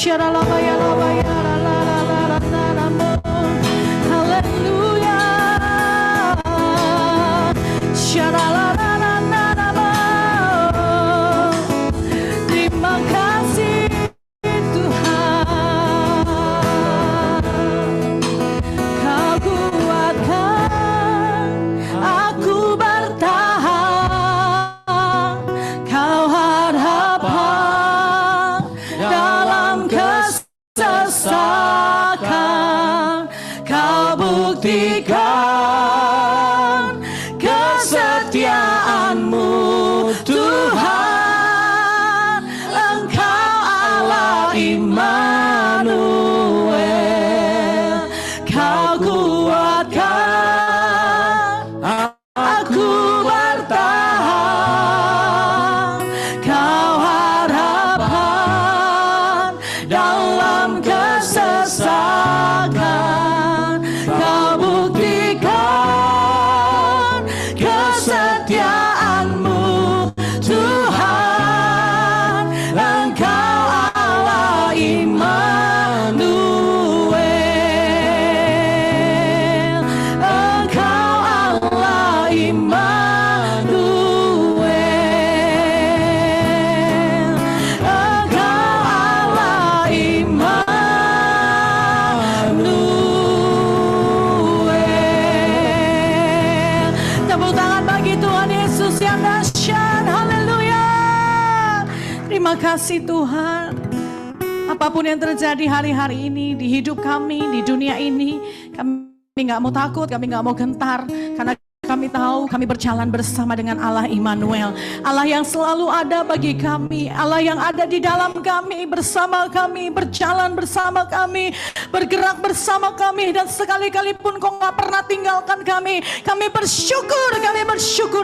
Terima kasih Tuhan, Kau kuatkan aku bertahan, Kau harapan dalam kesesakan, Kau buktikan kesetiaan-Mu Tuhan, Engkau Allah Immanuel. Kau kuatkan aku bertahan, Kau harapan dalam kesesakan, Kau buktikan kesetiaan-Mu Tuhan, Engkau Allah Immanuel. Engkau Allah Immanuel. Engkau Allah Immanuel. Tepuk tangan bagi Tuhan Yesus yang dahsyat. Haleluya. Terima kasih Tuhan. Apapun yang terjadi hari-hari ini di hidup kami, di dunia ini, kami nggak mau takut, kami nggak mau gentar, karena kami tahu kami berjalan bersama dengan Allah Immanuel. Allah yang selalu ada bagi kami, Allah yang ada di dalam kami, bersama kami, berjalan bersama kami, bergerak bersama kami, dan sekali-kali pun Kau nggak pernah tinggalkan kami. Kami bersyukur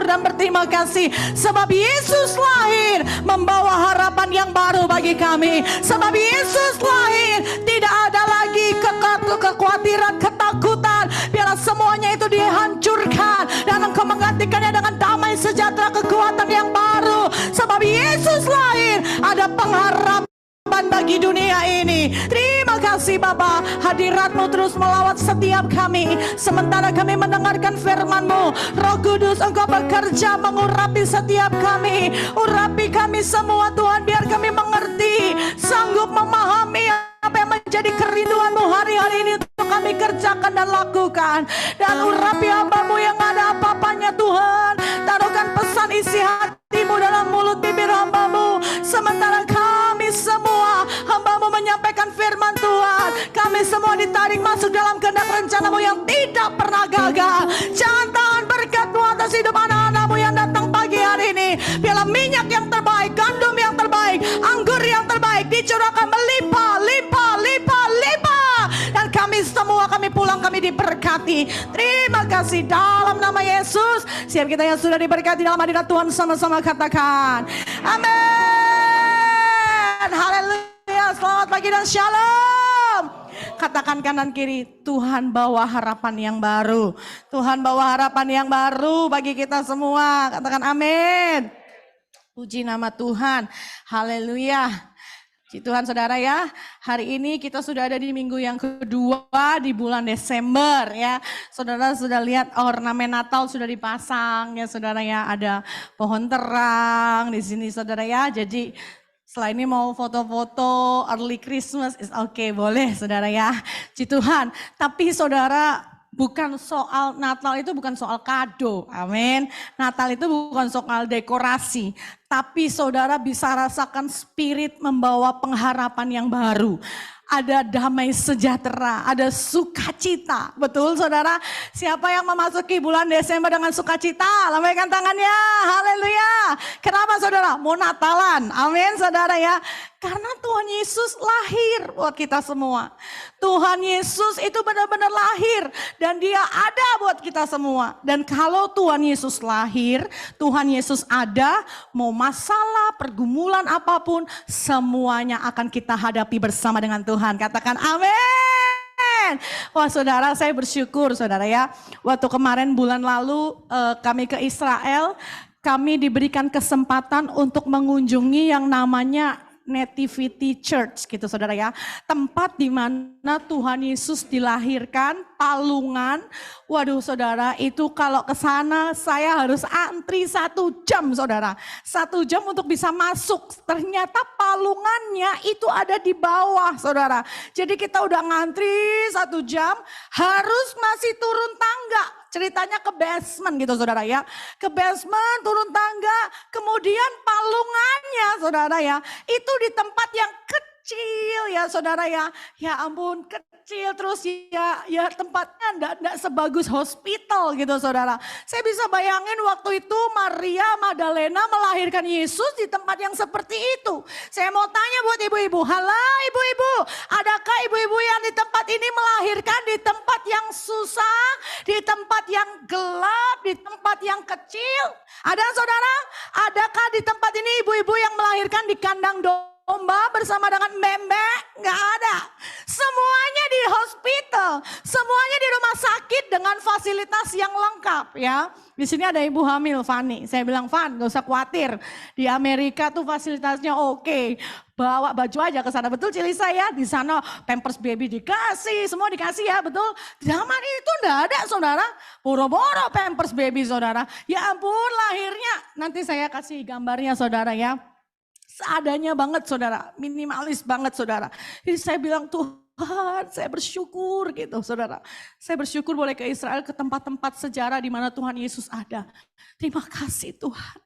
dan berterima kasih, sebab Yesus lahir membawa harapan yang baru bagi kami. Sebab Yesus lahir, tidak ada lagi kekhawatiran, ketakutan, biarlah semuanya itu dihancurkan, dan Engkau menggantikannya dengan damai sejahtera, kekuatan yang baru. Sebab Yesus lahir, ada pengharapan bagi dunia ini. Terima kasih Bapa, hadirat-Mu terus melawat setiap kami, sementara kami mendengarkan firman-Mu. Roh Kudus, Engkau bekerja mengurapi setiap kami, urapi kami semua Tuhan, biar kami mengerti, sanggup memahami apa yang menjadi kerinduan-Mu hari-hari ini untuk kami kerjakan dan lakukan. Dan urapi hamba-Mu yang ada apa-apanya Tuhan, taruhkan pesan isi hati-Mu dalam mulut bibir hamba-Mu, sementara kami semua hamba-Mu menyampaikan firman Tuhan, kami semua ditarik masuk dalam kehendak rencana-Mu yang tidak pernah gagal. Jangan tahan berkat-Mu atas hidup anak-anak-Mu yang datang pagi hari ini. Biarlah minyak yang terbaik, gandum yang terbaik, anggur yang terbaik dicurahkan melimpah, limpah, limpah, limpah. Dan kami semua, kami pulang, kami diberkati. Terima kasih dalam nama Yesus. Siap kita yang sudah diberkati dalam hadirat Tuhan, sama-sama katakan amin. Haleluya. Selamat pagi dan shalom. Katakan kanan kiri, Tuhan bawa harapan yang baru. Tuhan bawa harapan yang baru bagi kita semua. Katakan amin. Puji nama Tuhan. Haleluya. Puji Tuhan saudara ya. Hari ini kita sudah ada di minggu yang kedua di bulan Desember ya. Saudara sudah lihat ornamen Natal sudah dipasang ya saudara ya. Ada pohon terang di sini saudara ya. Jadi setelah ini mau foto-foto early Christmas is okay, boleh saudara ya. Puji Tuhan. Tapi saudara, bukan soal Natal itu bukan soal kado, amin. Natal itu bukan soal dekorasi. Tapi saudara bisa rasakan spirit membawa pengharapan yang baru. Ada damai sejahtera, ada sukacita. Betul saudara? Siapa yang memasuki bulan Desember dengan sukacita? Lambaikan tangannya, haleluya. Kenapa saudara? Mau Natalan, amin saudara ya. Karena Tuhan Yesus lahir buat kita semua. Tuhan Yesus itu benar-benar lahir dan Dia ada buat kita semua. Dan kalau Tuhan Yesus lahir, Tuhan Yesus ada, mau masalah, pergumulan apapun, semuanya akan kita hadapi bersama dengan Tuhan. Katakan amin. Wah saudara, saya bersyukur saudara ya. Waktu kemarin bulan lalu kami ke Israel, kami diberikan kesempatan untuk mengunjungi yang namanya Nativity Church gitu saudara ya. Tempat di mana Tuhan Yesus dilahirkan, Palungan. Waduh saudara, itu kalau ke sana saya harus antri 1 jam saudara. 1 jam untuk bisa masuk. Ternyata palungannya itu ada di bawah saudara. Jadi kita udah ngantri 1 jam, harus masih turun tangga. Ceritanya ke basement gitu saudara ya. Ke basement, turun tangga, kemudian palungannya saudara ya. Itu di tempat yang kecil ya saudara ya. Ya ampun, kecil terus ya tempatnya enggak sebagus hospital gitu saudara. Saya bisa bayangin waktu itu Maria Magdalena melahirkan Yesus di tempat yang seperti itu. Saya mau tanya buat ibu-ibu, halo ibu-ibu, adakah ibu-ibu yang di tempat ini melahirkan di tempat yang susah, di tempat yang gelap, di tempat yang kecil? Ada saudara? Adakah di tempat ini ibu-ibu yang melahirkan di kandang domba bersama dengan mbek? Nggak ada. Semuanya di hospital, semuanya di rumah sakit dengan fasilitas yang lengkap ya. Di sini ada ibu hamil Fanny. Saya bilang Van, gak usah khawatir. Di Amerika tuh fasilitasnya oke. Bawa baju aja ke sana, betul Cilisa ya? Di sana Pampers baby dikasih, semua dikasih ya, betul? Zaman itu enggak ada saudara. Boro-boro Pampers baby saudara. Ya ampun lahirnya. Nanti saya kasih gambarnya saudara ya. Seadanya banget saudara, minimalis banget saudara. Jadi saya bilang Tuhan, saya bersyukur gitu saudara. Saya bersyukur boleh ke Israel, ke tempat-tempat sejarah di mana Tuhan Yesus ada. Terima kasih Tuhan.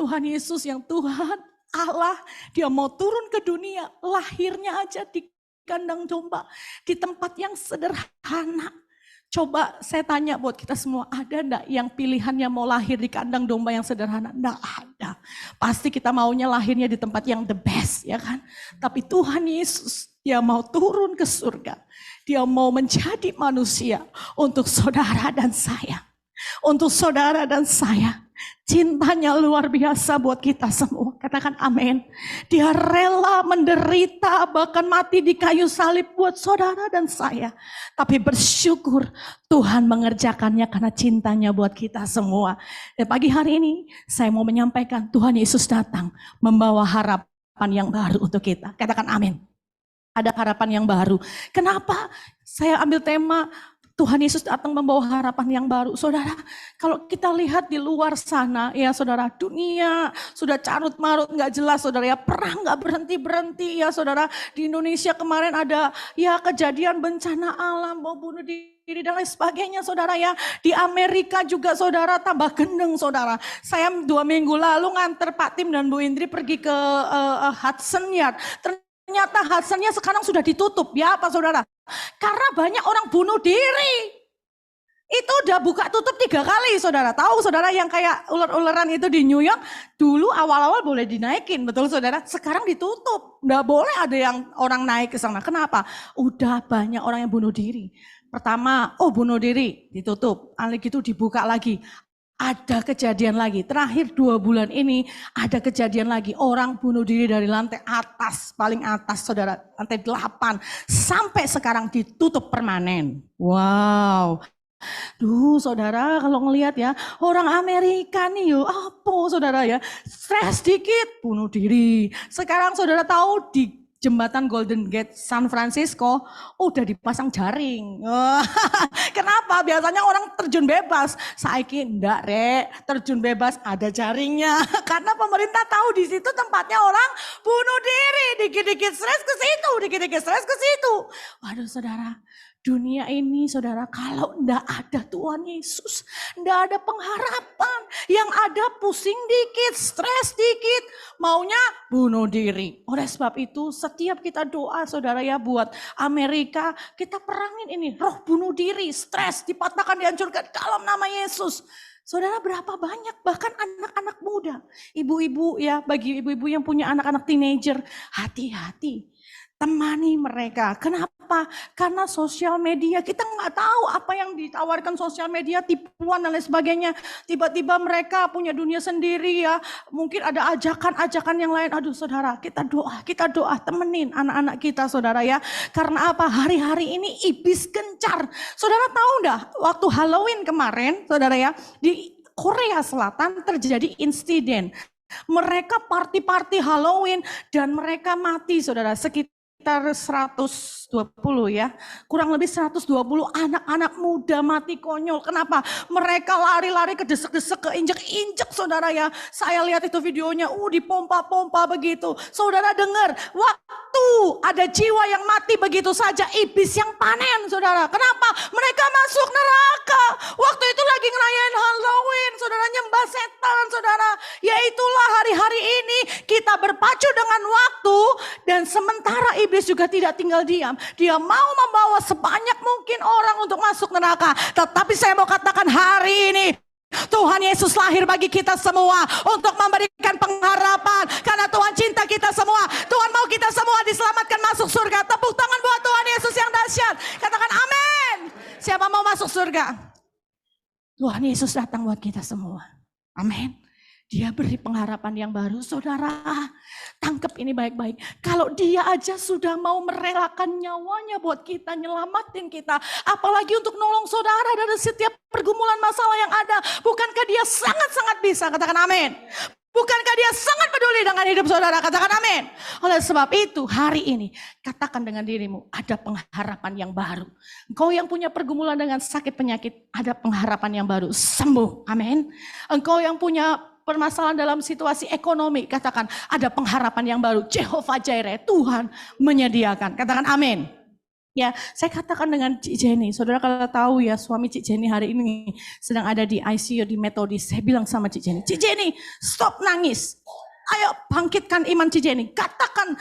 Tuhan Yesus yang Tuhan Allah, dia mau turun ke dunia, lahirnya aja di kandang domba, di tempat yang sederhana. Coba saya tanya buat kita semua, ada enggak yang pilihannya mau lahir di kandang domba yang sederhana? Enggak ada. Pasti kita maunya lahirnya di tempat yang the best, ya kan? Tapi Tuhan Yesus, dia mau turun ke surga. Dia mau menjadi manusia untuk saudara dan saya. Untuk saudara dan saya. Cintanya luar biasa buat kita semua. Katakan amin. Dia rela menderita bahkan mati di kayu salib buat saudara dan saya. Tapi bersyukur Tuhan mengerjakannya karena cintanya buat kita semua. Dan pagi hari ini saya mau menyampaikan Tuhan Yesus datang membawa harapan yang baru untuk kita. Katakan amin. Ada harapan yang baru. Kenapa saya ambil tema Tuhan Yesus datang membawa harapan yang baru. Saudara, kalau kita lihat di luar sana, ya saudara, dunia sudah carut marut, nggak jelas saudara ya. Perang nggak berhenti-berhenti ya saudara. Di Indonesia kemarin ada ya kejadian bencana alam, mau bunuh diri dan lain sebagainya saudara ya. Di Amerika juga saudara tambah gendeng saudara. Saya 2 minggu lalu nganter Pak Tim dan Bu Indri pergi ke Hudson Yard. Ternyata Hudsonnya sekarang sudah ditutup ya apa saudara? Karena banyak orang bunuh diri. Itu udah buka tutup 3 kali saudara. Tahu saudara yang kayak ular-ularan itu di New York. Dulu awal-awal boleh dinaikin, betul saudara. Sekarang ditutup. Nggak boleh ada yang orang naik ke sana. Kenapa? Udah banyak orang yang bunuh diri. Pertama, bunuh diri ditutup. Lagi itu dibuka lagi. Ada kejadian lagi, terakhir 2 bulan ini ada kejadian lagi. Orang bunuh diri dari lantai atas, paling atas saudara, lantai 8. Sampai sekarang ditutup permanen. Wow. Duh saudara kalau ngelihat ya, orang Amerika nih apa saudara ya, stres dikit bunuh diri. Sekarang saudara tahu di jembatan Golden Gate San Francisco udah dipasang jaring. Kenapa? Biasanya orang terjun bebas. Saiki ndak terjun bebas ada jaringnya. Karena pemerintah tahu di situ tempatnya orang bunuh diri. Dikit-dikit stres ke situ, dikit-dikit stres ke situ. Waduh saudara, dunia ini saudara kalau ndak ada Tuhan Yesus, ndak ada pengharapan. Yang ada pusing dikit, stres dikit, maunya bunuh diri. Oleh sebab itu setiap kita doa saudara ya buat Amerika, kita perangin ini roh bunuh diri, stres, dipatahkan, dihancurkan dalam nama Yesus. Saudara berapa banyak bahkan anak-anak muda, ibu-ibu ya, bagi ibu-ibu yang punya anak-anak teenager, hati-hati. Temani mereka. Kenapa? Karena sosial media, kita nggak tahu apa yang ditawarkan sosial media, tipuan dan lain sebagainya. Tiba-tiba mereka punya dunia sendiri ya. Mungkin ada ajakan-ajakan yang lain. Aduh saudara, kita doa, temenin anak-anak kita saudara ya. Karena apa? Hari-hari ini iblis gencar. Saudara tahu enggak? Waktu Halloween kemarin saudara ya, di Korea Selatan terjadi insiden. Mereka party-party Halloween dan mereka mati, saudara. Sekitar 120 ya. Kurang lebih 120 anak-anak muda mati konyol. Kenapa? Mereka lari-lari kedesek-desek, keinjek-injek, saudara ya. Saya lihat itu videonya, dipompa-pompa begitu. Saudara dengar, waktu ada jiwa yang mati begitu saja, iblis yang panen, saudara. Kenapa? Mereka masuk neraka. Waktu itu lagi ngerayain Halloween, saudara, nyembah setan, saudara. Ya itulah hari-hari ini kita berpacu dengan waktu, dan sementara iblis juga tidak tinggal diam. Dia mau membawa sebanyak mungkin orang untuk masuk neraka. Tetapi saya mau katakan hari ini, Tuhan Yesus lahir bagi kita semua untuk memberikan pengharapan. Karena Tuhan cinta kita semua. Tuhan mau kita semua diselamatkan masuk surga. Tepuk tangan buat Tuhan Yesus yang dahsyat. Katakan amin. Siapa mau masuk surga? Tuhan Yesus datang buat kita semua. Amin. Dia beri pengharapan yang baru. Saudara, tangkap ini baik-baik. Kalau dia aja sudah mau merelakan nyawanya buat kita, nyelamatin kita. Apalagi untuk nolong saudara dari setiap pergumulan masalah yang ada. Bukankah dia sangat-sangat bisa? Katakan amin. Bukankah dia sangat peduli dengan hidup saudara? Katakan amin. Oleh sebab itu hari ini katakan dengan dirimu, ada pengharapan yang baru. Engkau yang punya pergumulan dengan sakit penyakit, ada pengharapan yang baru. Sembuh. Amin. Engkau yang punya permasalahan dalam situasi ekonomi, katakan ada pengharapan yang baru. Jehovah Jireh, Tuhan menyediakan. Katakan amin. Ya, saya katakan dengan Cik Jenny. Saudara kalau tahu ya, suami Cik Jenny hari ini sedang ada di ICU di Metodis. Saya bilang sama Cik Jenny, Cik Jenny, stop nangis. Ayo bangkitkan iman Cik Jenny. Katakan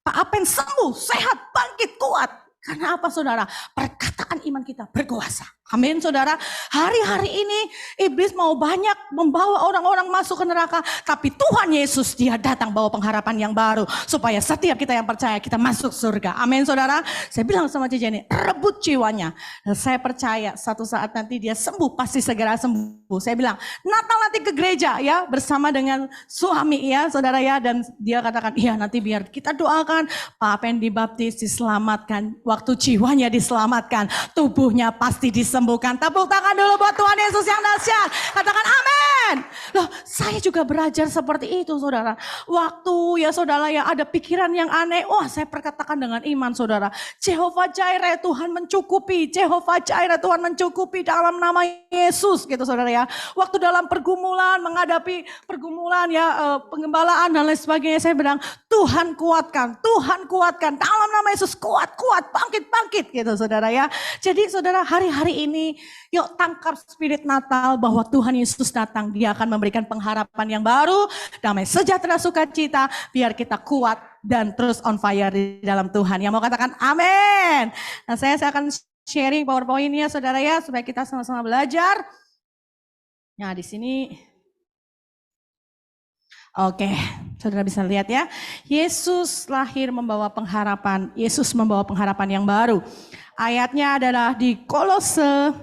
Pak Apen sembuh, sehat, bangkit, kuat. Karena apa saudara? Perkataan iman kita berkuasa. Amin saudara. Hari-hari ini iblis mau banyak membawa orang-orang masuk ke neraka. Tapi Tuhan Yesus dia datang bawa pengharapan yang baru. Supaya setiap kita yang percaya kita masuk surga. Amin saudara. Saya bilang sama Cici ini, rebut jiwanya. Dan saya percaya satu saat nanti dia sembuh. Pasti segera sembuh. Saya bilang Natal nanti ke gereja ya. Bersama dengan suami ya saudara ya. Dan dia katakan iya nanti biar kita doakan. Pak Apen dibaptis diselamatkan. Waktu jiwanya diselamatkan. Tubuhnya pasti disembuhkan. Tepuk tangan dulu buat Tuhan Yesus yang dahsyat. Katakan amin. Loh, saya juga belajar seperti itu saudara. Waktu ya saudara ya ada pikiran yang aneh. Wah saya perkatakan dengan iman saudara. Jehovah Jireh Tuhan mencukupi. Jehovah Jireh Tuhan mencukupi dalam nama Yesus gitu saudara ya. Waktu dalam pergumulan menghadapi pergumulan ya pengembalaan dan lain sebagainya. Saya bilang Tuhan kuatkan. Tuhan kuatkan. Dalam nama Yesus kuat. Bangkit gitu saudara ya. Jadi saudara hari-hari ini yuk tangkap spirit Natal bahwa Tuhan Yesus datang. Dia akan memberikan pengharapan yang baru. Damai sejahtera sukacita. Biar kita kuat dan terus on fire di dalam Tuhan. Yang mau katakan amin. Nah saya akan sharing PowerPoint-nya saudara ya. Supaya kita sama-sama belajar. Nah di sini. Oke, saudara bisa lihat ya. Yesus lahir membawa pengharapan. Yesus membawa pengharapan yang baru. Ayatnya adalah di Kolose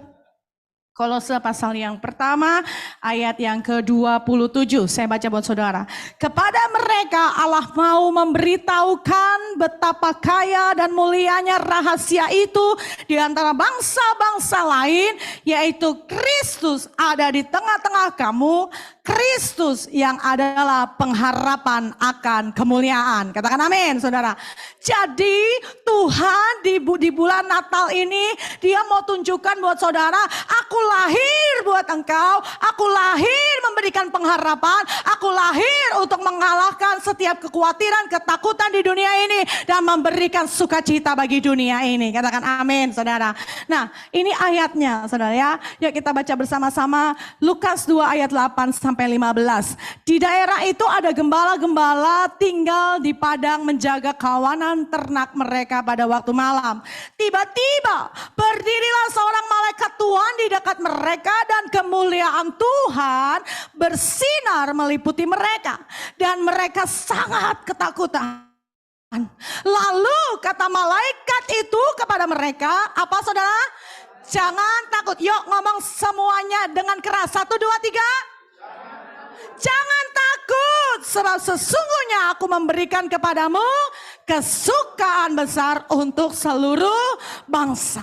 pasal yang pertama, ayat yang ke-27. Saya baca buat saudara. Kepada mereka Allah mau memberitahukan betapa kaya dan mulianya rahasia itu di antara bangsa-bangsa lain, yaitu Kristus ada di tengah-tengah kamu. Kristus yang adalah pengharapan akan kemuliaan. Katakan amin saudara. Jadi Tuhan di bulan Natal ini dia mau tunjukkan buat saudara, aku lahir buat engkau, aku lahir memberikan pengharapan, aku lahir untuk mengalahkan setiap kekhawatiran, ketakutan di dunia ini dan memberikan sukacita bagi dunia ini. Katakan amin saudara. Nah ini ayatnya saudara ya. Yuk kita baca bersama-sama Lukas 2 ayat 8 sampai 15. Di daerah itu ada gembala-gembala tinggal di padang menjaga kawanan ternak mereka pada waktu malam. Tiba-tiba berdirilah seorang malaikat Tuhan di dekat mereka dan kemuliaan Tuhan bersinar meliputi mereka. Dan mereka sangat ketakutan. Lalu kata malaikat itu kepada mereka, apa saudara? Jangan takut. Yuk ngomong semuanya dengan keras. 1, 2, 3. Jangan takut, sebab sesungguhnya aku memberikan kepadamu kesukaan besar untuk seluruh bangsa.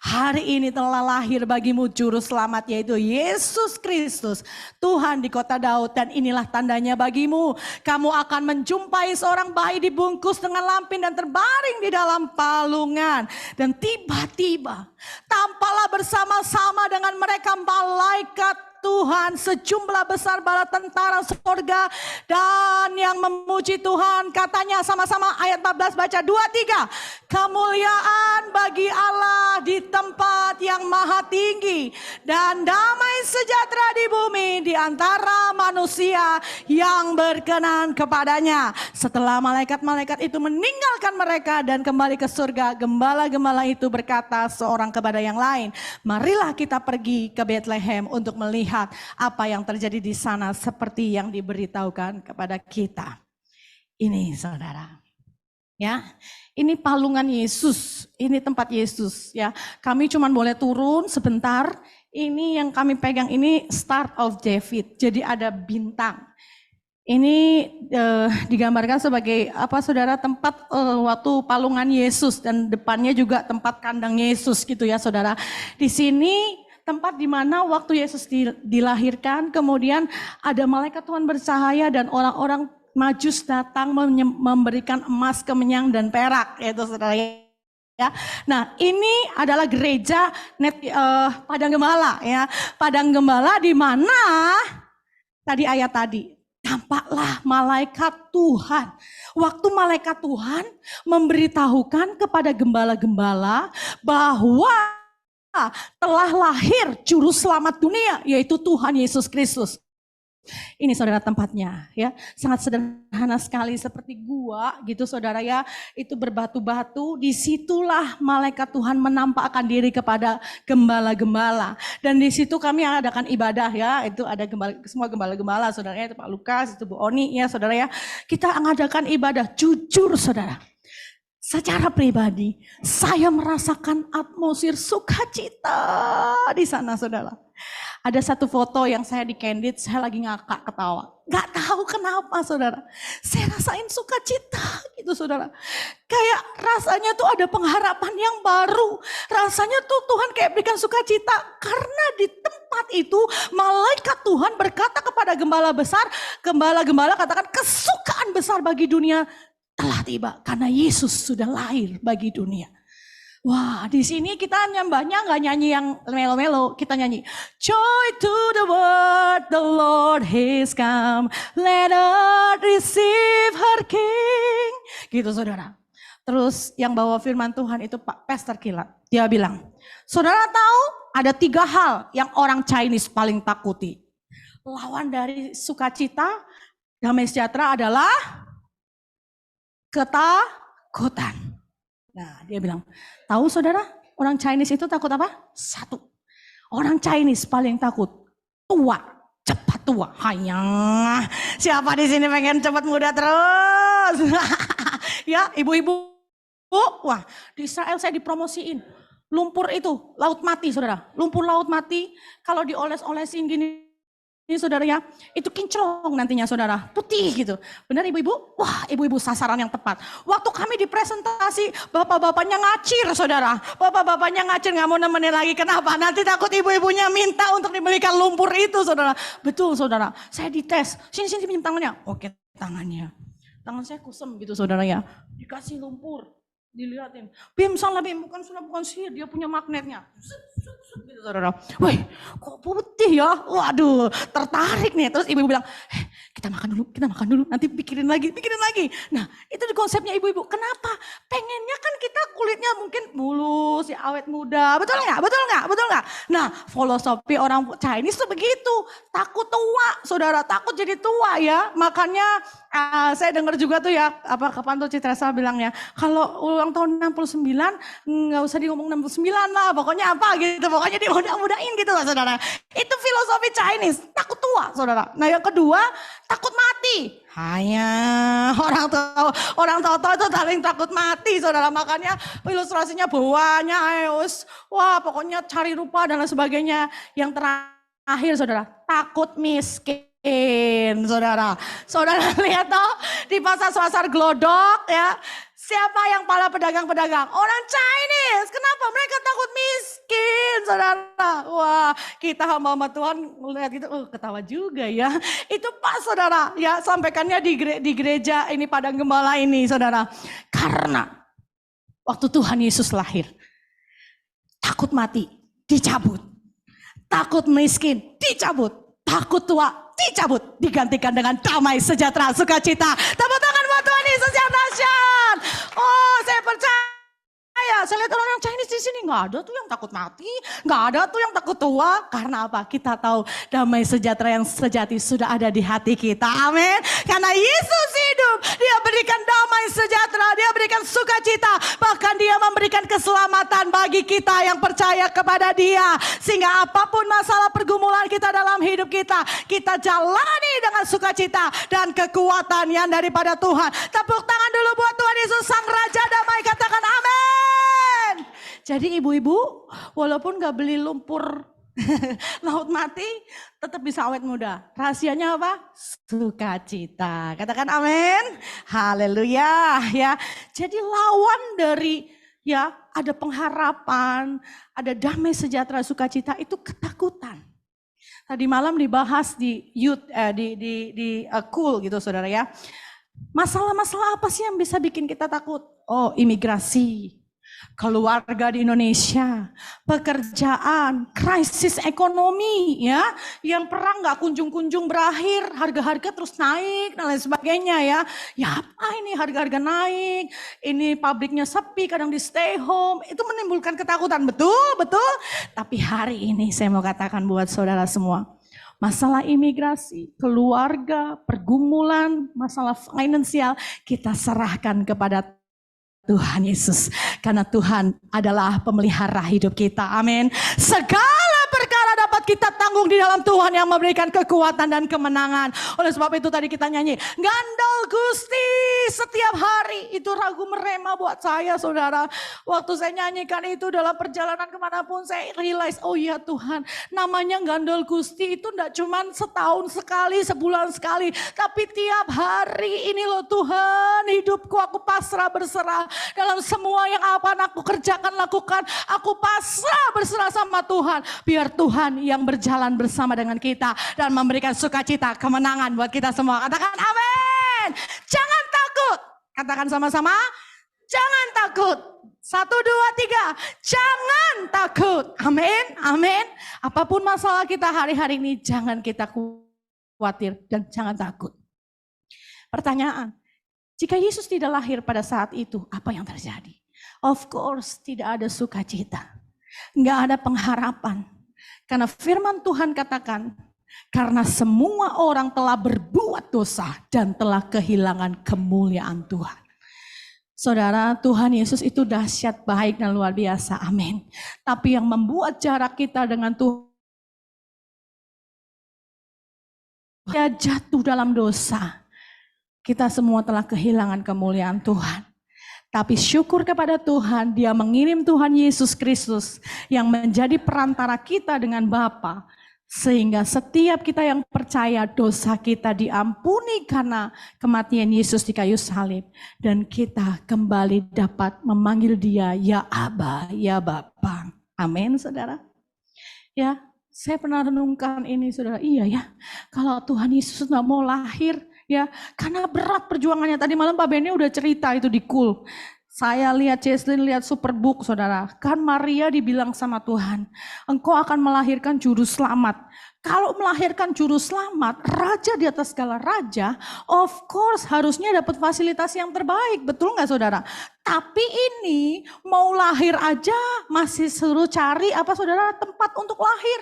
Hari ini telah lahir bagimu juru selamat, yaitu Yesus Kristus, Tuhan di kota Daud. Dan inilah tandanya bagimu, kamu akan menjumpai seorang bayi dibungkus dengan lampin dan terbaring di dalam palungan. Dan tiba-tiba tampaklah bersama-sama dengan mereka malaikat Tuhan, sejumlah besar bala tentara surga dan yang memuji Tuhan. Katanya sama-sama ayat 14, baca 2-3. Kemuliaan bagi Allah di tempat yang maha tinggi dan damai sejahtera di bumi di antara manusia yang berkenan kepadanya. Setelah malaikat-malaikat itu meninggalkan mereka dan kembali ke surga, gembala-gembala itu berkata seorang kepada yang lain, marilah kita pergi ke Bethlehem untuk melihat apa yang terjadi di sana seperti yang diberitahukan kepada kita. Ini saudara, ya, ini palungan Yesus, ini tempat Yesus, ya. Kami cuma boleh turun sebentar. Ini yang kami pegang ini Star of David, jadi ada bintang. Ini digambarkan sebagai apa saudara, tempat waktu palungan Yesus dan depannya juga tempat kandang Yesus gitu ya saudara. Di sini tempat di mana waktu Yesus dilahirkan, kemudian ada malaikat Tuhan bercahaya dan orang-orang Majus datang memberikan emas, kemenyan dan perak, yaitu saudara ya. Nah, ini adalah gereja Padang Gembala ya. Padang Gembala di mana tadi ayat tadi tampaklah malaikat Tuhan. Waktu malaikat Tuhan memberitahukan kepada gembala-gembala bahwa telah lahir juru selamat dunia, yaitu Tuhan Yesus Kristus. Ini saudara tempatnya ya, sangat sederhana sekali seperti gua gitu saudara ya, itu berbatu-batu. Disitulah malaikat Tuhan menampakkan diri kepada gembala-gembala, dan di situ kami adakan ibadah ya. Itu ada semua gembala-gembala saudara ya, itu Pak Lukas, itu Bu Oni ya saudara ya. Kita mengadakan ibadah jujur saudara. Secara pribadi, saya merasakan atmosfer sukacita di sana, saudara. Ada satu foto yang saya di Candid, saya lagi ngakak ketawa. Gak tahu kenapa, saudara. Saya rasain sukacita gitu, saudara. Kayak rasanya tuh ada pengharapan yang baru. Rasanya tuh Tuhan kayak berikan sukacita. Karena di tempat itu, malaikat Tuhan berkata kepada gembala besar, gembala-gembala katakan kesukaan besar bagi dunia telah tiba karena Yesus sudah lahir bagi dunia. Wah, di sini kita nyembahnya nggak nyanyi yang melo-melo, kita nyanyi Joy to the world, the Lord has come, let earth receive her King. Gitu saudara. Terus yang bawa firman Tuhan itu Pak Pastor Kilat. Dia bilang, saudara tahu ada 3 hal yang orang Chinese paling takuti. Lawan dari sukacita, damai sejahtera adalah ketakutan. Nah, dia bilang, tahu saudara, orang Chinese itu takut apa? 1. Orang Chinese paling takut tua, cepat tua. Hanya siapa di sini pengen cepat muda terus? Ya, ibu-ibu. Wah, di Israel saya dipromosiin. Lumpur itu, laut mati saudara. Lumpur laut mati, kalau dioles-olesin gini, ini saudara ya, itu kinclong nantinya saudara, putih gitu. Benar ibu-ibu? Wah, ibu-ibu sasaran yang tepat. Waktu kami dipresentasi, bapak-bapaknya ngacir saudara. Bapak-bapaknya ngacir, gak mau nemenin lagi. Kenapa? Nanti takut ibu-ibunya minta untuk dibelikan lumpur itu saudara. Betul saudara, saya dites. Sini pinjam tangannya. Oke, tangannya. Tangan saya kusem gitu saudara ya. Dikasih lumpur. Dilihatin, Bim salah Bim, bukan sihir, dia punya magnetnya. Gitu saudara. Wih, kok putih ya? Waduh, tertarik nih. Terus ibu bilang, kita makan dulu, nanti pikirin lagi. Nah, itu di konsepnya ibu-ibu. Kenapa? Pengennya kan kita kulitnya mungkin mulus, ya awet muda. Betul nggak? Nah, filosofi orang Chinese tuh begitu. Takut tua, saudara. Takut jadi tua ya. Makanya saya dengar juga tuh ya, kapan tuh Citra Sa bilangnya, kalau ulang tahun 69, nggak usah diomong 69 lah. Pokoknya apa gitu. Pokoknya dimudah-mudahin gitu lah saudara. Itu filosofi Chinese. Takut tua, saudara. Nah yang kedua, takut mati. Hanya orang tua itu paling takut mati saudara. Makanya ilustrasinya banyak. Wah pokoknya cari rupa dan lain sebagainya. Yang terakhir saudara, takut miskin. Saudara lihat toh di pasar Glodok ya. Siapa yang pala pedagang-pedagang? Orang Chinese. Kenapa? Mereka takut miskin. saudara. Wah, kita hamba Tuhan melihat gitu, ketawa juga ya. Itu pas saudara, ya sampaikannya di gereja ini Padang Gembala ini saudara. Karena waktu Tuhan Yesus lahir, takut mati dicabut, takut miskin dicabut, takut tua dicabut, digantikan dengan damai sejahtera sukacita. Tepuk tangan buat Tuhan Yesus yang dahsyat. Oh, saya percaya. Saya lihat orang yang Chinese di sini nggak ada tuh yang takut mati, nggak ada tuh yang takut tua. Karena apa? Kita tahu damai sejahtera yang sejati sudah ada di hati kita. Amin. Karena Yesus hidup, Dia berikan damai sejahtera, Dia berikan sukacita, bahkan Dia memberikan keselamatan bagi kita yang percaya kepada Dia. Sehingga apapun masalah pergumulan kita dalam hidup kita, kita jalani dengan sukacita dan kekuatan yang daripada Tuhan. Tepuk tangan dulu buat Tuhan Yesus Sang Raja Damai. Katakan amin. Jadi ibu-ibu, walaupun gak beli lumpur laut mati, tetap bisa awet muda. Rahasianya apa? Sukacita. Katakan amin. Haleluya. Ya. Jadi lawan dari ya ada pengharapan, ada damai sejahtera sukacita itu ketakutan. Tadi malam dibahas di youth cool gitu saudara ya. Masalah-masalah apa sih yang bisa bikin kita takut? Oh, imigrasi, keluarga di Indonesia, pekerjaan, krisis ekonomi ya, yang perang gak kunjung-kunjung berakhir, harga-harga terus naik dan lain sebagainya ya. Ya apa ini harga-harga naik, ini pabriknya sepi, kadang di stay home, itu menimbulkan ketakutan, betul? Tapi hari ini saya mau katakan buat saudara semua, masalah imigrasi, keluarga, pergumulan, masalah finansial, kita serahkan kepada Tuhan Yesus. Karena Tuhan adalah pemelihara hidup kita. Amin. Segala perkara dapat kita tanggung di dalam Tuhan yang memberikan kekuatan dan kemenangan. Oleh sebab itu tadi kita nyanyi, Gandal Gusti setiap hari. Itu ragu merema buat saya saudara. Waktu saya nyanyikan itu dalam perjalanan kemanapun saya realize, oh iya Tuhan, namanya Gandal Gusti itu enggak cuma setahun sekali, sebulan sekali. Tapi tiap hari ini loh Tuhan, hidupku aku pasrah berserah. Dalam semua yang apa aku kerjakan, lakukan, aku pasrah berserah sama Tuhan. Biar Tuhan yang berjalan bersama dengan kita dan memberikan sukacita, kemenangan buat kita semua. Katakan amin. Jangan takut. Katakan sama-sama, jangan takut. 1, 2, 3, jangan takut. Amin, amin. Apapun masalah kita hari-hari ini, jangan kita khawatir dan jangan takut. Pertanyaan, jika Yesus tidak lahir pada saat itu, apa yang terjadi? Of course, tidak ada sukacita. Nggak ada pengharapan. Karena firman Tuhan katakan, karena semua orang telah berbuat dosa dan telah kehilangan kemuliaan Tuhan. Saudara, Tuhan Yesus itu dahsyat, baik dan luar biasa. Amin. Tapi yang membuat jarak kita dengan Tuhan, kita jatuh dalam dosa. Kita semua telah kehilangan kemuliaan Tuhan. Tapi syukur kepada Tuhan, Dia mengirim Tuhan Yesus Kristus yang menjadi perantara kita dengan Bapa. Sehingga setiap kita yang percaya dosa kita diampuni karena kematian Yesus di kayu salib. Dan kita kembali dapat memanggil Dia, ya Aba, ya Bapa. Amin saudara. Ya, saya pernah renungkan ini saudara. Iya ya, kalau Tuhan Yesus gak mau lahir, ya, karena berat perjuangannya. Tadi malam Pak Benny udah cerita itu di Cool. Saya lihat Jesslyn, lihat Superbook saudara. Kan Maria dibilang sama Tuhan, engkau akan melahirkan juru selamat. Kalau melahirkan juru selamat, raja di atas segala raja, of course harusnya dapat fasilitas yang terbaik. Betul nggak saudara? Tapi ini mau lahir aja masih suruh cari apa saudara tempat untuk lahir.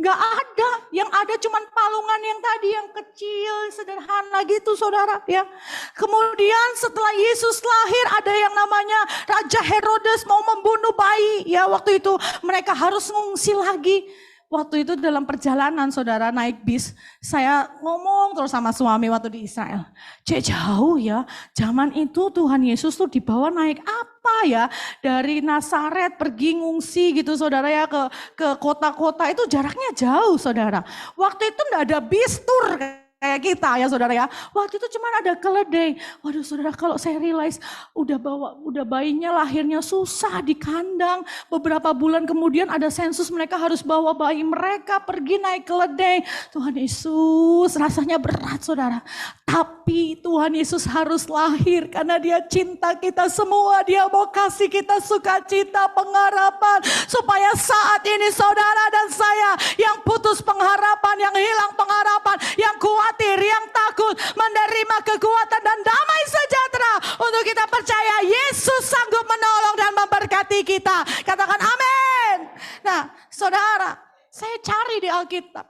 Nggak ada, yang ada cuman palungan yang tadi yang kecil, sederhana gitu saudara ya. Kemudian setelah Yesus lahir ada yang namanya Raja Herodes mau membunuh bayi. Ya waktu itu mereka harus ngungsi lagi. Waktu itu dalam perjalanan saudara naik bis, saya ngomong terus sama suami waktu di Israel. Cek jauh ya, zaman itu Tuhan Yesus tuh dibawa naik apa ya? Dari Nazaret pergi ngungsi gitu saudara ya ke kota-kota itu jaraknya jauh saudara. Waktu itu enggak ada bis tour kayak kita ya saudara ya. Waktu itu cuma ada keledai. Waduh saudara, kalau saya realize udah bayinya lahirnya susah di kandang. Beberapa bulan kemudian ada sensus, mereka harus bawa bayi mereka pergi naik keledai. Tuhan Yesus, rasanya berat saudara. Tapi Tuhan Yesus harus lahir karena Dia cinta kita semua. Dia mau kasih kita sukacita, pengharapan. Supaya saat ini saudara dan saya yang putus pengharapan, yang hilang pengharapan, yang khawatir, yang takut, menerima kekuatan dan damai sejahtera untuk kita percaya Yesus sanggup menolong dan memberkati kita. Katakan amin. Nah saudara, saya cari di Alkitab,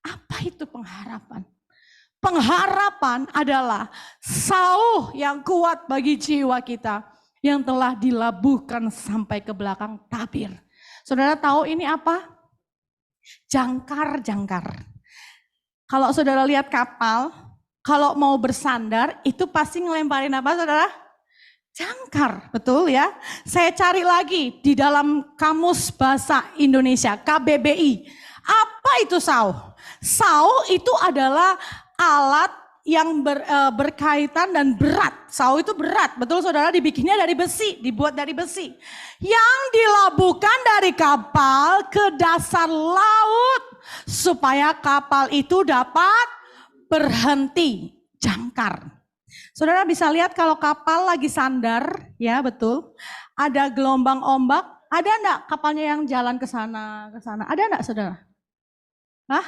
apa itu pengharapan? Pengharapan adalah sauh yang kuat bagi jiwa kita yang telah dilabuhkan sampai ke belakang tabir. Saudara tahu ini apa? Jangkar-jangkar. Kalau saudara lihat kapal, kalau mau bersandar itu pasti ngelemparin apa saudara? Jangkar, betul ya. Saya cari lagi di dalam Kamus Bahasa Indonesia, KBBI. Apa itu sauh? Sauh itu adalah alat yang berkaitan dan berat. Sauh itu berat, betul saudara, dibikinnya dari besi, dibuat dari besi. Yang dilabuhkan dari kapal ke dasar laut supaya kapal itu dapat berhenti, jangkar. Saudara bisa lihat kalau kapal lagi sandar, ya betul. Ada gelombang ombak, ada enggak kapalnya yang jalan ke sana, ke sana? Ada enggak saudara? Hah?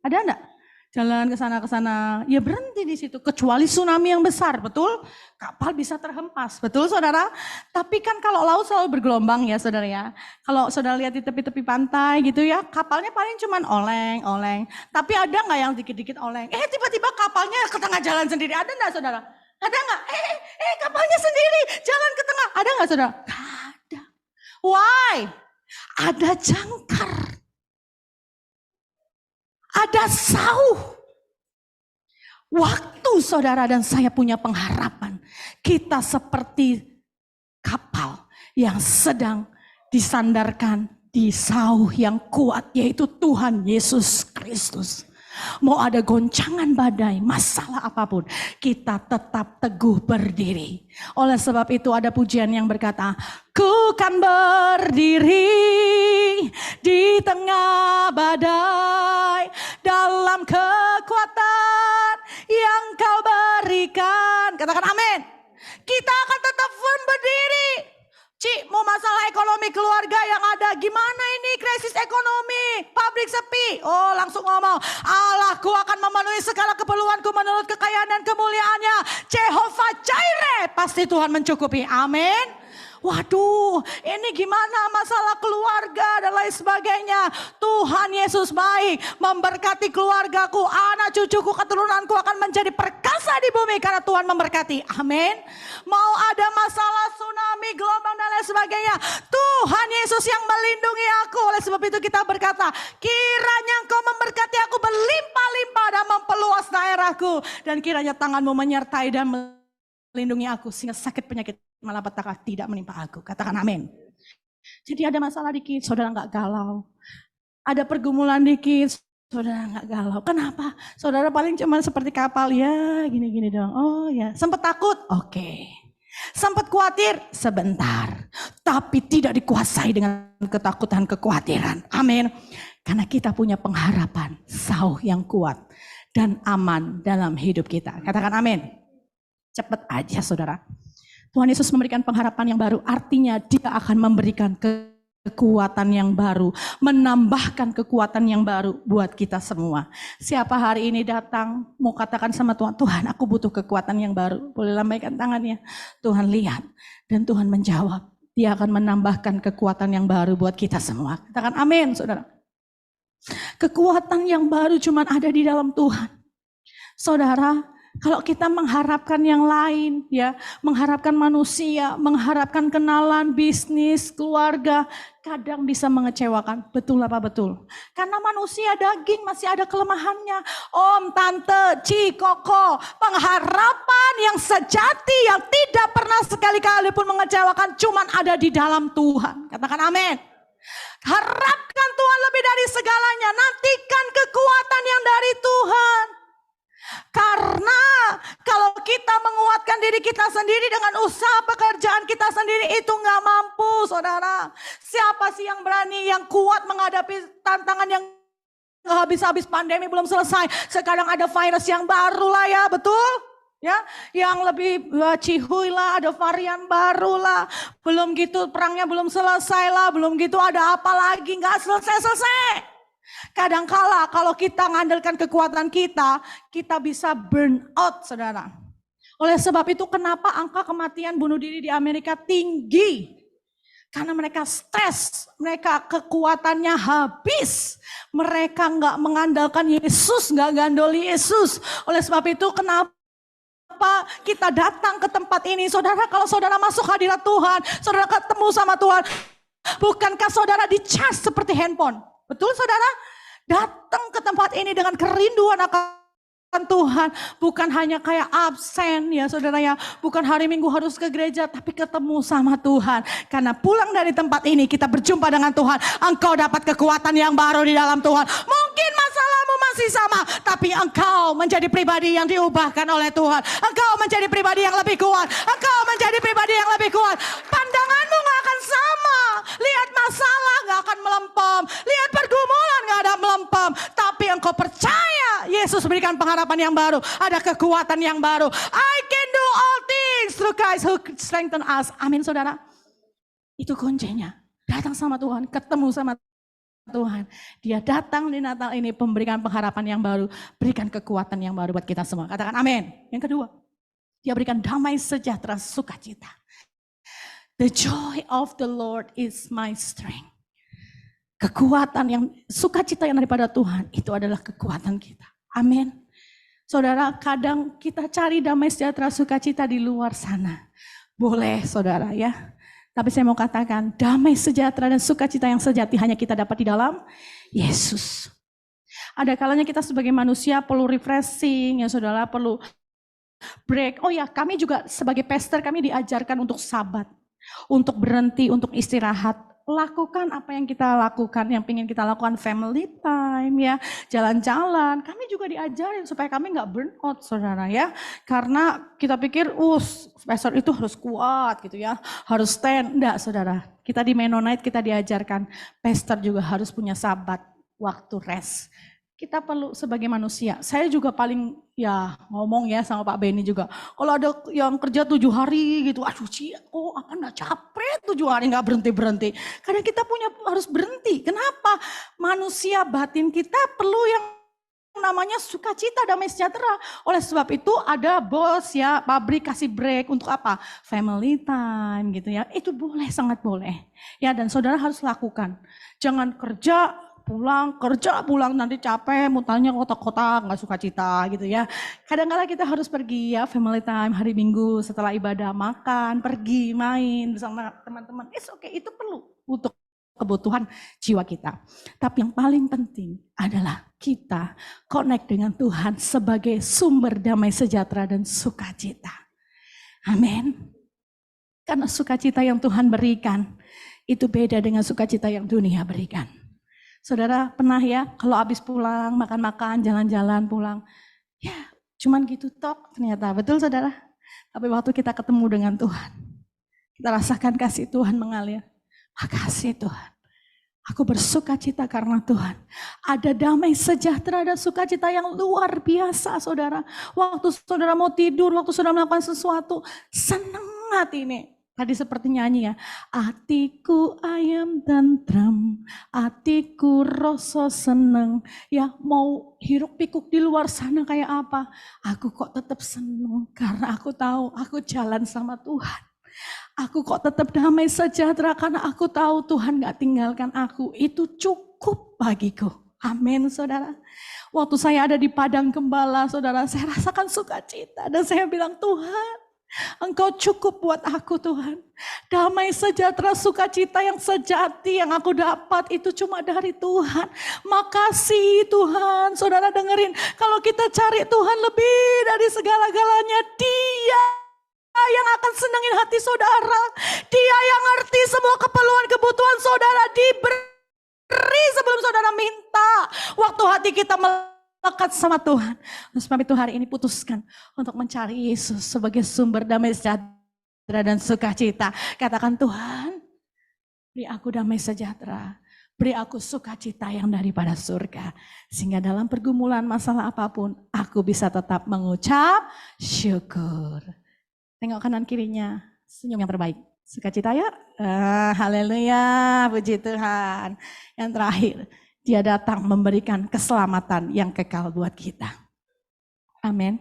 Ada enggak? Jalan ke sana, ya berhenti di situ. Kecuali tsunami yang besar, betul? Kapal bisa terhempas, betul saudara? Tapi kan kalau laut selalu bergelombang ya saudara ya. Kalau saudara lihat di tepi-tepi pantai gitu ya, kapalnya paling cuman oleng. Tapi ada nggak yang dikit-dikit oleng? Tiba-tiba kapalnya ke tengah jalan sendiri, ada nggak saudara? Ada nggak? Kapalnya sendiri jalan ke tengah, ada nggak saudara? Nggak ada. Why? Ada jangkar. Ada sauh. Waktu saudara dan saya punya pengharapan, kita seperti kapal yang sedang disandarkan di sauh yang kuat, yaitu Tuhan Yesus Kristus. Mau ada goncangan badai, masalah apapun, kita tetap teguh berdiri. Oleh sebab itu ada pujian yang berkata, ku kan berdiri di tengah badai, dalam kekuatan yang kau berikan. Katakan amin. Kita akan tetap firm berdiri. Cik, mau masalah ekonomi keluarga yang ada, gimana ini krisis ekonomi, pabrik sepi. Oh, langsung ngomong, Allahku akan memenuhi segala keperluanku menurut kekayaan dan kemuliaannya. Jehovah Jireh, pasti Tuhan mencukupi. Amin. Waduh, ini gimana masalah keluarga dan lain sebagainya. Tuhan Yesus baik, memberkati keluargaku, anak cucuku, keturunanku akan menjadi perkasa di bumi karena Tuhan memberkati. Amin. Mau ada masalah tsunami, gelombang dan lain sebagainya, Tuhan Yesus yang melindungi aku. Oleh sebab itu kita berkata, kiranya Engkau memberkati aku berlimpah-limpah dan memperluas daerahku, dan kiranya tanganmu menyertai dan melindungi aku sehingga sakit penyakit malapetaka tidak menimpa aku. Katakan amin. Jadi ada masalah dikit, saudara nggak galau. Ada pergumulan dikit, saudara nggak galau. Kenapa? Saudara paling cuma seperti kapal, ya gini-gini doang. Oh ya, sempat takut? Oke. Sempat khawatir? Sebentar. Tapi tidak dikuasai dengan ketakutan, kekhawatiran. Amin. Karena kita punya pengharapan, sauh yang kuat dan aman dalam hidup kita. Katakan amin. Cepat aja saudara. Tuhan Yesus memberikan pengharapan yang baru, artinya Dia akan memberikan kekuatan yang baru, menambahkan kekuatan yang baru buat kita semua. Siapa hari ini datang mau katakan sama Tuhan, Tuhan aku butuh kekuatan yang baru, boleh lambaikan tangannya. Tuhan lihat dan Tuhan menjawab, Dia akan menambahkan kekuatan yang baru buat kita semua. Katakan amin saudara. Kekuatan yang baru cuma ada di dalam Tuhan. Saudara, kalau kita mengharapkan yang lain, ya, mengharapkan manusia, mengharapkan kenalan, bisnis, keluarga, kadang bisa mengecewakan. Betul apa betul? Karena manusia daging masih ada kelemahannya. Om, tante, ci, koko, pengharapan yang sejati yang tidak pernah sekali-kali pun mengecewakan cuman ada di dalam Tuhan. Katakan amin. Harapkan Tuhan lebih dari segalanya. Nantikan kekuatan yang dari Tuhan. Karena kalau kita menguatkan diri kita sendiri dengan usaha pekerjaan kita sendiri itu nggak mampu, saudara. Siapa sih yang berani, yang kuat menghadapi tantangan yang habis-habis, pandemi belum selesai. Sekarang ada virus yang baru lah ya, betul? Ya, yang lebih cihuy lah, ada varian baru lah. Belum gitu perangnya belum selesai lah, belum gitu ada apa lagi, nggak selesai-selesai. Kadangkala kalau kita mengandalkan kekuatan kita, kita bisa burn out, saudara. Oleh sebab itu kenapa angka kematian bunuh diri di Amerika tinggi? Karena mereka stres, mereka kekuatannya habis. Mereka nggak mengandalkan Yesus, nggak gandoli Yesus. Oleh sebab itu kenapa kita datang ke tempat ini? Saudara, kalau saudara masuk hadirat Tuhan, saudara ketemu sama Tuhan, bukankah saudara dicas seperti handphone? Betul saudara? Datang ke tempat ini dengan kerinduan akan Tuhan. Bukan hanya kayak absen ya saudara ya. Bukan hari Minggu harus ke gereja, tapi ketemu sama Tuhan. Karena pulang dari tempat ini kita berjumpa dengan Tuhan. Engkau dapat kekuatan yang baru di dalam Tuhan. Mungkin masalahmu masih sama, tapi engkau menjadi pribadi yang diubahkan oleh Tuhan. Engkau menjadi pribadi yang lebih kuat. Engkau menjadi pribadi yang lebih kuat. Pandanganmu gak akan sama. Lihat masalah gak akan melempem. Lihat pergumulan gak ada melempem. Tapi engkau percaya Yesus berikan pengharapan yang baru. Ada kekuatan yang baru. I can do all things through Christ who strengthen us. Amin saudara. Itu kuncinya. Datang sama Tuhan. Ketemu sama Tuhan. Dia datang di Natal ini memberikan pengharapan yang baru. Berikan kekuatan yang baru buat kita semua. Katakan amin. Yang kedua. Dia berikan damai sejahtera sukacita. The joy of the Lord is my strength. Kekuatan yang sukacita yang daripada Tuhan itu adalah kekuatan kita. Amin. Saudara, kadang kita cari damai sejahtera sukacita di luar sana. Boleh saudara ya. Tapi saya mau katakan damai sejahtera dan sukacita yang sejati hanya kita dapat di dalam Yesus. Ada kalanya kita sebagai manusia perlu refreshing ya saudara, perlu break. Oh ya, kami juga sebagai pastor kami diajarkan untuk sabat. Untuk berhenti, untuk istirahat. Lakukan apa yang kita lakukan, yang ingin kita lakukan, family time ya, jalan-jalan. Kami juga diajarin supaya kami nggak burn out saudara ya. Karena kita pikir, pastor itu harus kuat gitu ya, harus stand. Enggak saudara, kita di Mennonite kita diajarkan, pastor juga harus punya sabat, waktu rest. Kita perlu sebagai manusia. Saya juga paling ya ngomong ya sama Pak Benny juga. Kalau ada yang kerja 7 hari gitu, aduh apa enggak capek 7 hari enggak berhenti-berhenti. Kadang kita harus berhenti. Kenapa? Manusia batin kita perlu yang namanya sukacita, damai sejahtera. Oleh sebab itu ada bos ya, pabrik kasih break untuk apa? Family time gitu ya. Itu boleh, sangat boleh. Ya dan saudara harus lakukan. Jangan kerja pulang nanti capek, mutalnya kotak-kotak, nggak suka cita gitu ya. Kadang-kadang kita harus pergi ya, family time, hari Minggu setelah ibadah, makan, pergi, main bersama teman-teman. It's okay, itu perlu untuk kebutuhan jiwa kita. Tapi yang paling penting adalah kita connect dengan Tuhan sebagai sumber damai sejahtera dan sukacita. Amin. Karena sukacita yang Tuhan berikan, itu beda dengan sukacita yang dunia berikan. Saudara pernah ya kalau habis pulang makan-makan jalan-jalan pulang ya cuman gitu tok ternyata, betul saudara. Tapi waktu kita ketemu dengan Tuhan kita rasakan kasih Tuhan mengalir. Makasih Tuhan, aku bersukacita karena Tuhan. Ada damai sejahtera dan sukacita yang luar biasa saudara. Waktu saudara mau tidur, waktu saudara melakukan sesuatu, senang hati ini. Tadi seperti nyanyi ya, hatiku ayam tentram, hatiku rasa seneng. Ya mau hiruk pikuk di luar sana kayak apa, aku kok tetap seneng karena aku tahu aku jalan sama Tuhan. Aku kok tetap damai sejahtera karena aku tahu Tuhan gak tinggalkan aku. Itu cukup bagiku. Amin saudara. Waktu saya ada di padang gembala saudara, saya rasakan sukacita dan saya bilang Tuhan, Engkau cukup buat aku Tuhan. Damai sejahtera sukacita yang sejati yang aku dapat itu cuma dari Tuhan. Makasih Tuhan. Saudara dengerin, kalau kita cari Tuhan lebih dari segala-galanya, Dia yang akan senengin hati saudara. Dia yang ngerti semua keperluan kebutuhan saudara, diberi sebelum saudara minta. Waktu hati kita melekat sama Tuhan. Oleh sebab itu hari ini putuskan untuk mencari Yesus sebagai sumber damai sejahtera dan sukacita. Katakan, Tuhan, beri aku damai sejahtera. Beri aku sukacita yang daripada surga. Sehingga dalam pergumulan masalah apapun, aku bisa tetap mengucap syukur. Tengok kanan kirinya, senyum yang terbaik. Sukacita ya? Haleluya, puji Tuhan. Yang terakhir, Dia datang memberikan keselamatan yang kekal buat kita. Amin.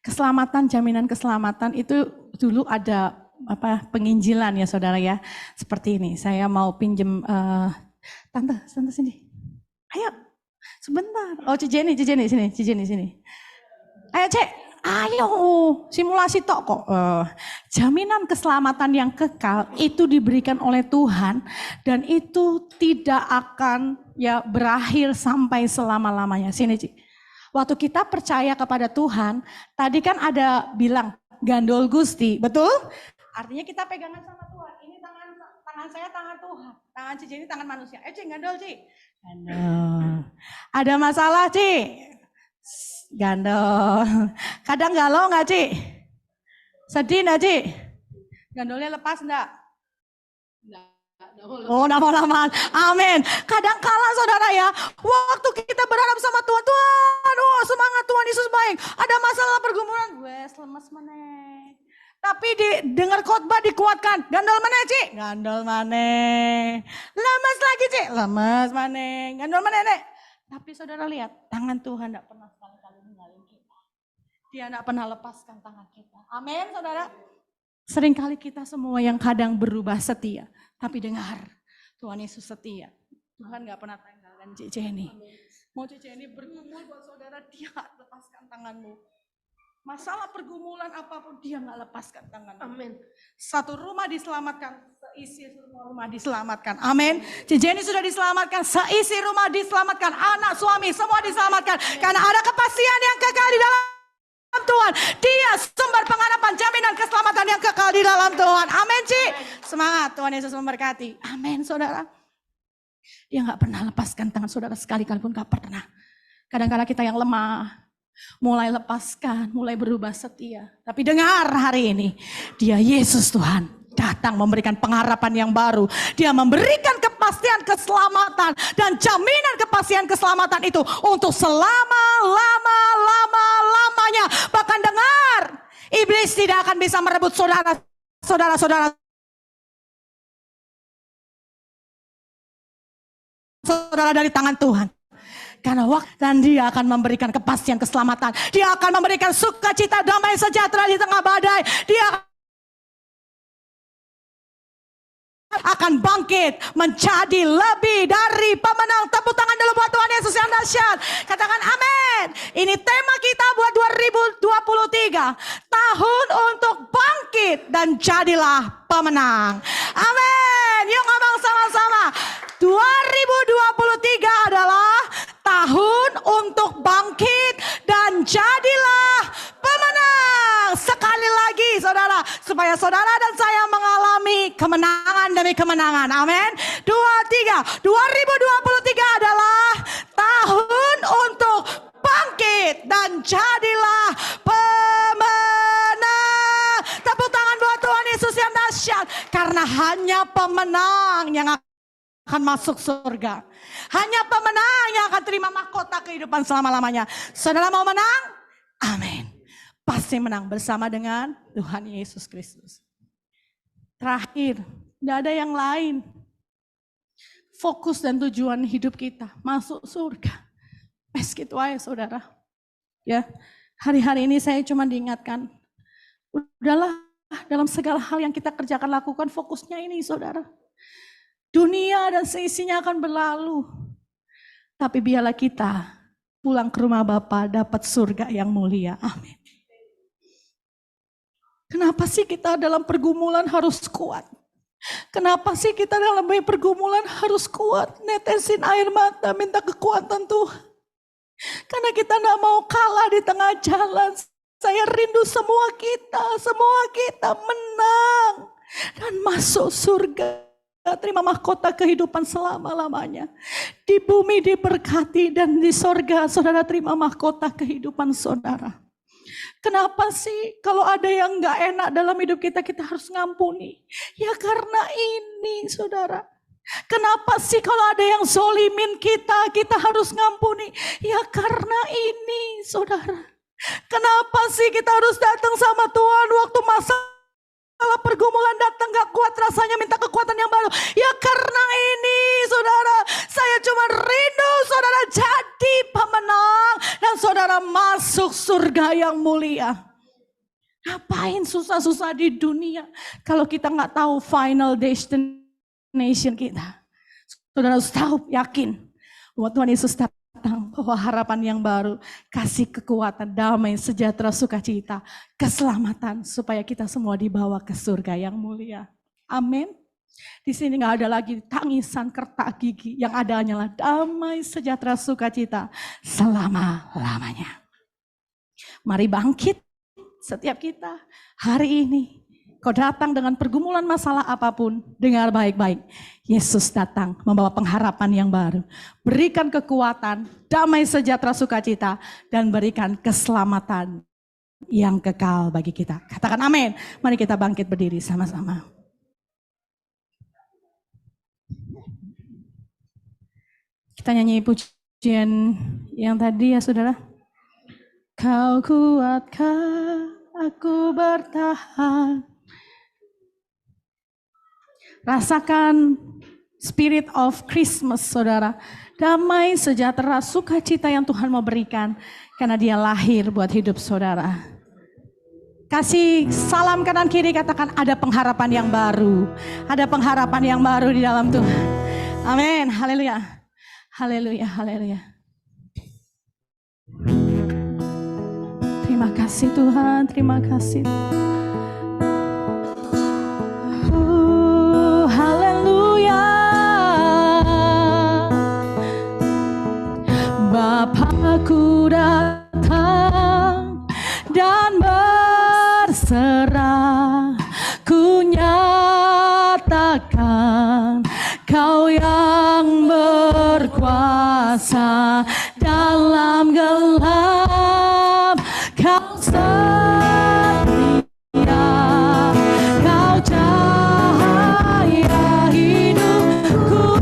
Keselamatan, jaminan keselamatan itu dulu ada penginjilan ya saudara ya, seperti ini. Saya mau pinjem tante sini, ayo sebentar. Oh Cijeni sini. Ayo Cek, ayo simulasi tok kok. Jaminan keselamatan yang kekal itu diberikan oleh Tuhan dan itu tidak akan ya berakhir sampai selama-lamanya. Sini Cik. Waktu kita percaya kepada Tuhan, tadi kan ada bilang gandol Gusti, betul? Artinya kita pegangan sama Tuhan. Ini tangan saya tangan Tuhan. Tangan Cici ini tangan manusia. Cik, gandol Cik. Gandol. Ada masalah Cik? Gandol. Kadang galau gak Cik? Sedih gak Cik? Gandolnya lepas enggak? Oh, enggak mau lama. Amin. Kadang kala saudara ya, waktu kita berharap sama Tuhan, Tuhan, semangat Tuhan Yesus baik. Ada masalah pergumulan, wes lemes meneh. Tapi dengar khotbah dikuatkan. Gandol mana Cik? Gandol mana? Lemes lagi Cik? Lemes mana? Gandol mana Nek? Tapi saudara lihat, tangan Tuhan tidak pernah sekali-kali meninggalin kita. Dia tidak pernah lepaskan tangan kita. Amin saudara. Seringkali kita semua yang kadang berubah setia. Tapi dengar, Tuhan Yesus setia. Tuhan tidak pernah tinggalkan Cik Jenny. Mau Cik Jenny bergumul buat saudara, Dia tidak lepaskan tanganmu. Masalah pergumulan apapun Dia nggak lepaskan tangan. Amin. Satu rumah diselamatkan, seisi rumah diselamatkan. Amin. Jenny sudah diselamatkan, seisi rumah diselamatkan, anak suami semua diselamatkan. Karena ada kepastian yang kekal di dalam Tuhan. Dia sumber pengharapan, jaminan keselamatan yang kekal di dalam Tuhan. Amin Cik. Semangat, Tuhan Yesus memberkati. Amin saudara. Dia nggak pernah lepaskan tangan saudara sekali-kali pun nggak pernah. Kadang-kadang kita yang lemah. Mulai lepaskan, mulai berubah setia. Tapi dengar hari ini, Dia Yesus Tuhan datang memberikan pengharapan yang baru. Dia memberikan kepastian keselamatan dan jaminan kepastian keselamatan itu untuk selama-lamanya. Bahkan dengar, iblis tidak akan bisa merebut saudara dari tangan Tuhan. Karena waktu dan Dia akan memberikan kepastian keselamatan. Dia akan memberikan sukacita, damai sejahtera di tengah badai. Dia akan bangkit menjadi lebih dari pemenang. Tepuk tangan dulu buat Tuhan Yesus yang dahsyat. Katakan amin. Ini tema kita buat 2023. Tahun untuk bangkit dan jadilah pemenang. Amin. Yuk ngomong sama-sama. 2023 adalah tahun untuk bangkit dan jadilah pemenang. Sekali lagi saudara, supaya saudara dan saya mengalami kemenangan demi kemenangan. Amin. 2, 3. 2023 adalah tahun untuk bangkit dan jadilah pemenang. Tepuk tangan buat Tuhan Yesus yang dahsyat. Karena hanya pemenang yang akan masuk surga. Hanya pemenang yang akan terima mahkota kehidupan selama-lamanya. Saudara mau menang? Amin. Pasti menang bersama dengan Tuhan Yesus Kristus. Terakhir, tidak ada yang lain. Fokus dan tujuan hidup kita masuk surga. Gitu aja saudara. Ya, hari-hari ini saya cuma diingatkan, udahlah dalam segala hal yang kita kerjakan lakukan fokusnya ini saudara. Dunia dan seisinya akan berlalu. Tapi biarlah kita pulang ke rumah Bapa dapat surga yang mulia. Amin. Kenapa sih kita dalam pergumulan harus kuat? Kenapa sih kita dalam pergumulan harus kuat? Netesin air mata, minta kekuatan Tuhan. Karena kita tidak mau kalah di tengah jalan. Saya rindu semua kita menang dan masuk surga terima mahkota kehidupan selama-lamanya. Di bumi diberkati dan di sorga saudara terima mahkota kehidupan saudara. Kenapa sih kalau ada yang gak enak dalam hidup kita, kita harus ngampuni? Ya karena ini saudara. Kenapa sih kalau ada yang zolimin kita, kita harus ngampuni? Ya karena ini saudara. Kenapa sih kita harus datang sama Tuhan waktu masalah pergumulan datang gak kuat rasanya minta kekuatan yang baru? Ya karena ini saudara, saya cuma rindu saudara jadi pemenang dan saudara masuk surga yang mulia. Ngapain susah-susah di dunia kalau kita gak tahu final destination kita? Saudara harus tahu, yakin bahwa Tuhan Yesus datang bahwa harapan yang baru, kasih kekuatan, damai, sejahtera, sukacita, keselamatan supaya kita semua dibawa ke surga yang mulia. Amin. Di sini nggak ada lagi tangisan, kertak gigi, yang ada hanyalah damai, sejahtera, sukacita selama-lamanya. Mari bangkit setiap kita hari ini. Kau datang dengan pergumulan masalah apapun, dengar baik-baik. Yesus datang membawa pengharapan yang baru. Berikan kekuatan, damai sejahtera sukacita, dan berikan keselamatan yang kekal bagi kita. Katakan amin. Mari kita bangkit berdiri sama-sama. Kita nyanyi pujian yang tadi ya saudara. Kau kuatkan aku bertahan. Rasakan spirit of Christmas saudara. Damai, sejahtera, sukacita yang Tuhan mau berikan. Karena dia lahir buat hidup saudara. Kasih salam kanan kiri, katakan ada pengharapan yang baru. Ada pengharapan yang baru di dalam Tuhan. Amin, haleluya. Haleluya, haleluya. Terima kasih Tuhan, terima kasih. Haleluya. Bapakku datang dan berserah, ku nyatakan Kau yang berkuasa dalam gelap, Kau setia, Kau cahaya hidupku.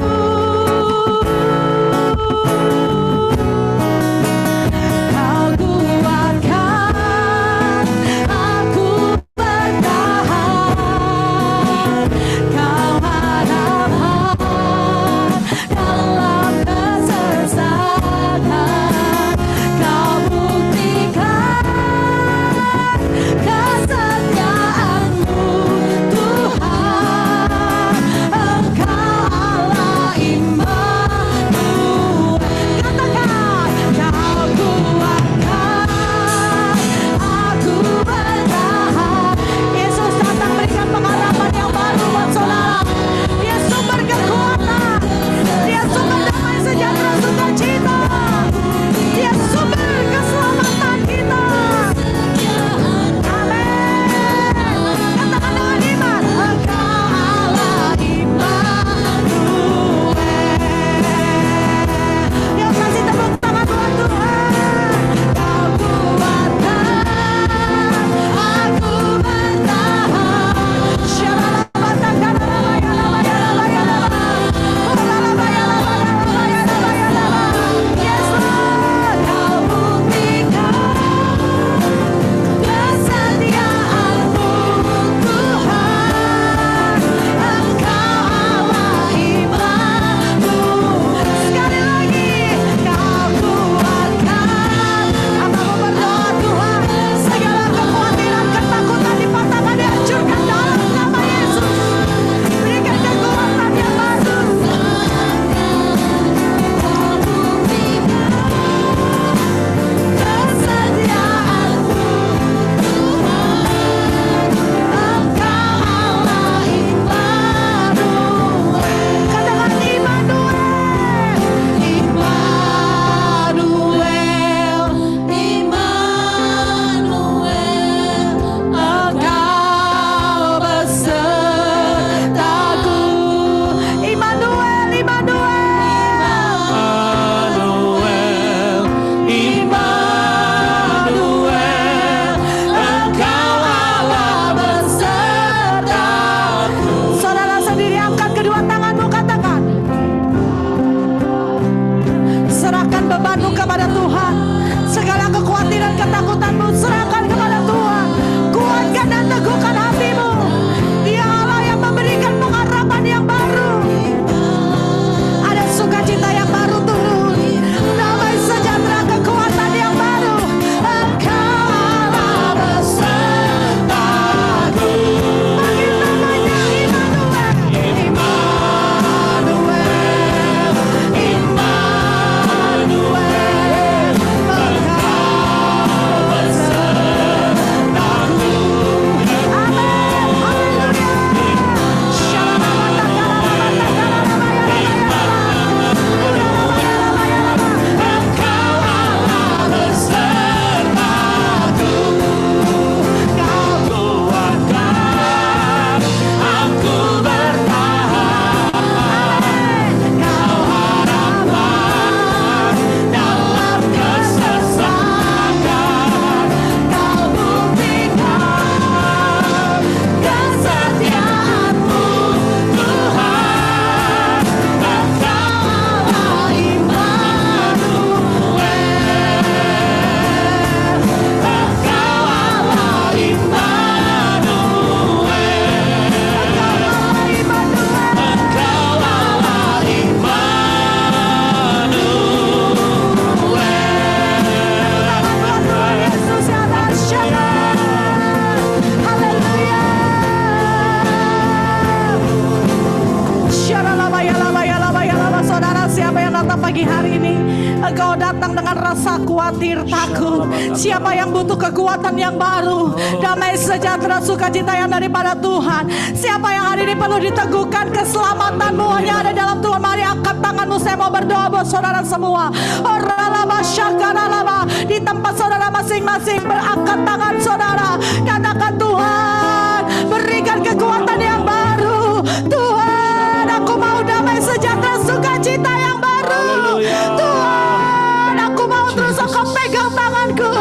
Kau kuatkan aku bertahan, Kau hadapan dalam kesesakan, Kau datang pagi hari ini, Engkau datang dengan rasa khawatir, takut. Siapa yang butuh kekuatan yang baru, damai sejahtera, sukacita yang daripada Tuhan. Siapa yang hari ini perlu diteguhkan keselamatanmu hanya ada dalam Tuhan. Mari angkat tanganmu, saya mau berdoa buat saudara semua. Di tempat saudara masing-masing, berangkat tangan saudara, katakan Tuhan, berikan kekuatan yang baru. Tuhan, aku mau damai sejahtera, sukacita yang baru. Tuhan, aku mau terus Engkau pegang tanganku,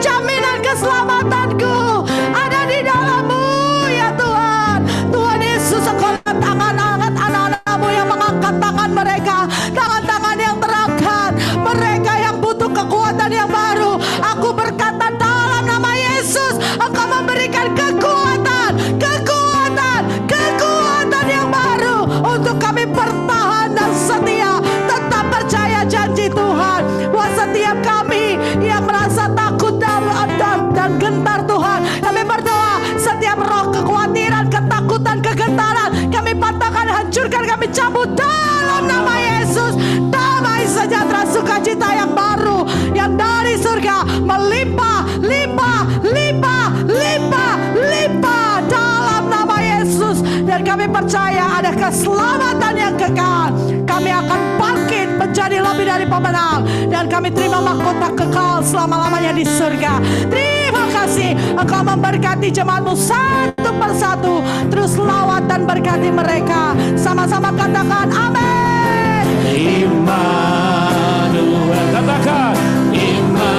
jaminan keselamatanku ada di dalam-Mu ya Tuhan. Tuhan Yesus, Engkau lihat tangan-tangan anak-anak-Mu yang mengangkat tangan mereka, tangan-tangan yang terangkat, mereka yang butuh kekuatan yang baru. Aku berkata dalam nama Yesus, Engkau memberikan kekuatan yang baru untuk kami bertahan dan setia, tetap percaya janji Tuhan. Buat setiap kami yang merasa takut dan gentar Tuhan, kami berdoa setiap roh kekhawatiran, ketakutan, kegentaran kami patahkan, hancurkan, kami cabut dalam nama Yesus. Damai sejahtera, sukacita yang baru yang dari surga melimpah, limpah, limpah, limpah, limpah dalam nama Yesus. Dan kami percaya ada keselamatan yang kekal. Kami akan bangkit menjadi lebih dari pemenang, dan kami terima mahkota kekal selama-lamanya di surga. Terima kasih Engkau memberkati jemaat-Mu satu persatu. Terus lawat dan berkati mereka. Sama-sama katakan amin. Immanuel, katakan Immanuel,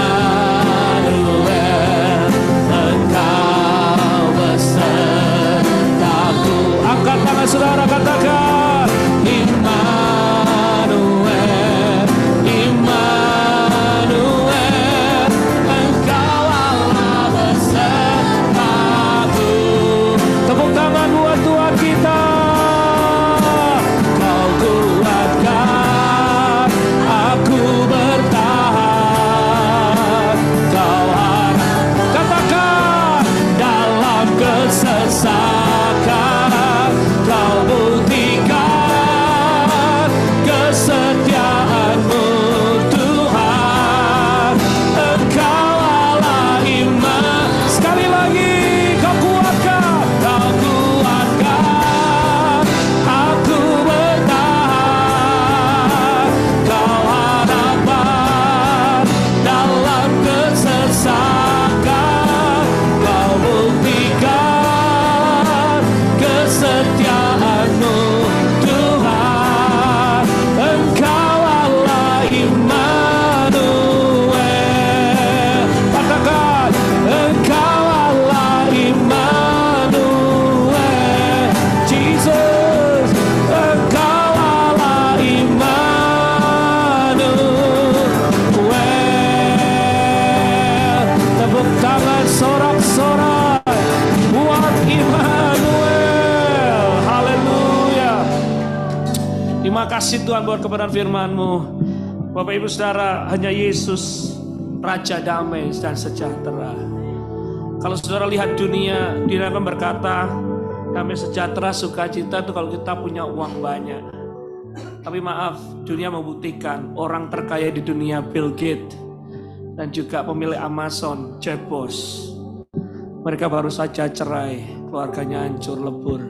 Engkau besertaku. Angkat tangan saudara, katakan Immanuel, Immanuel, Engkau Allah besertaku. Tepuk tangan buat Tuhan kita. Kau kuatkan aku bertahan, Kau harap, katakan dalam kesesakan, Kau buktikan kesetiaan-Mu Tuhan. Engkau Allah iman. Sekali lagi, Kau kuatkan aku bertahan, Kau harapan dalam kesesakan, Kau buktikan kesetiaan-Mu Tuhan. Engkau Allah Immanuel. Katakan Engkau Allah Immanuel. Jesus, Engkau Allah Immanuel. Tepuk tangan sorak-sorak buat Immanuel. Haleluya. Terima kasih Tuhan buat kebenaran firman-Mu. Bapak Ibu Saudara, hanya Yesus Raja damai dan sejahtera. Kalau saudara lihat dunia akan berkata damai sejahtera, sukacita itu kalau kita punya uang banyak. Tapi maaf, dunia membuktikan orang terkaya di dunia, Bill Gates dan juga pemilik Amazon, Jeff Bezos, mereka baru saja cerai, keluarganya hancur lebur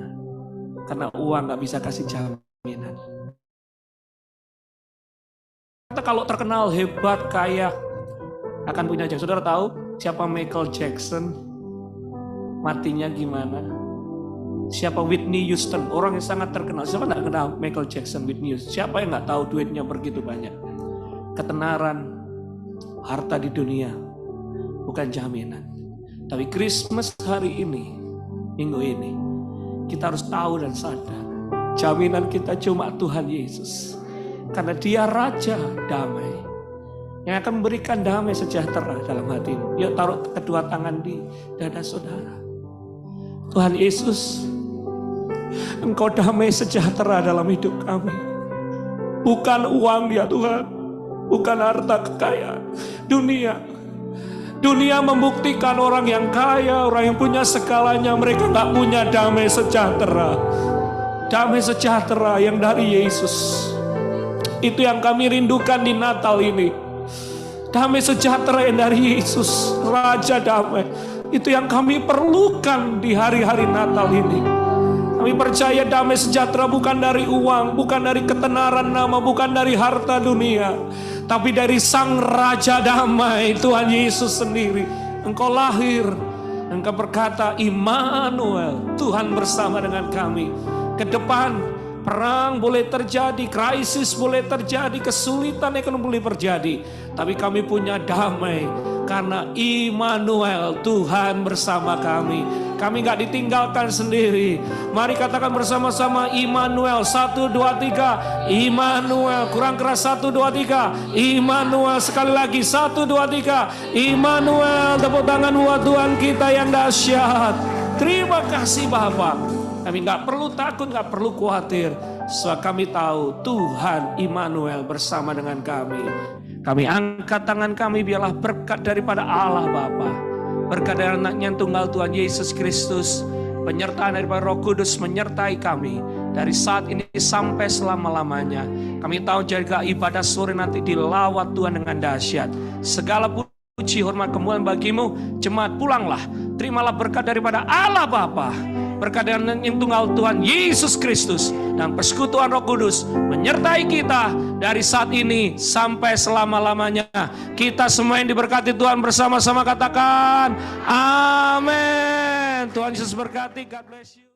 karena uang gak bisa kasih jaminan. Kalau terkenal, hebat, kaya akan punya jaminan. Saudara tahu siapa Michael Jackson? Matinya gimana? Siapa Whitney Houston? Orang yang sangat terkenal. Siapa nggak kenal Michael Jackson, Whitney Houston? Siapa yang nggak tahu duitnya begitu banyak? Ketenaran, harta di dunia bukan jaminan. Tapi Christmas hari ini, minggu ini, kita harus tahu dan sadar jaminan kita cuma Tuhan Yesus. Karena Dia Raja damai yang akan memberikan damai sejahtera dalam hatimu. Yuk taruh kedua tangan di dada saudara. Tuhan Yesus, Engkau damai sejahtera dalam hidup kami. Bukan uang ya Tuhan, bukan harta kekayaan dunia. Dunia membuktikan orang yang kaya, orang yang punya segalanya, mereka gak punya damai sejahtera. Damai sejahtera yang dari Yesus. Itu yang kami rindukan di Natal ini. Damai sejahtera yang dari Yesus, Raja damai. Itu yang kami perlukan di hari-hari Natal ini. Kami percaya damai sejahtera bukan dari uang, bukan dari ketenaran nama, bukan dari harta dunia, tapi dari Sang Raja damai, Tuhan Yesus sendiri. Engkau lahir, Engkau berkata, Immanuel, Tuhan bersama dengan kami. Ke depan, perang boleh terjadi, krisis boleh terjadi, kesulitan ekonomi boleh terjadi, tapi kami punya damai karena Immanuel, Tuhan bersama kami. Kami gak ditinggalkan sendiri. Mari katakan bersama-sama Immanuel. 1, 2, 3 Immanuel. Kurang keras 1, 2, 3 Immanuel. Sekali lagi 1, 2, 3 Immanuel. Tepuk tangan buat Tuhan kita yang dahsyat. Terima kasih Bapa. Kami gak perlu takut, gak perlu khawatir. Sebab kami tahu Tuhan Immanuel bersama dengan kami. Kami angkat tangan kami, biarlah berkat daripada Allah Bapa, berkat dari anaknya yang tunggal Tuhan Yesus Kristus, penyertaan daripada Roh Kudus menyertai kami dari saat ini sampai selama-lamanya. Kami tahu jaga ibadah sore nanti dilawat Tuhan dengan dahsyat. Segala puji hormat kemuliaan bagimu. Jemaat pulanglah, terimalah berkat daripada Allah Bapa, berkat dari anaknya yang tunggal Tuhan Yesus Kristus, dan persekutuan Roh Kudus menyertai kita dari saat ini sampai selama-lamanya. Kita semua yang diberkati Tuhan bersama-sama katakan amin. Tuhan Yesus berkati. God bless you.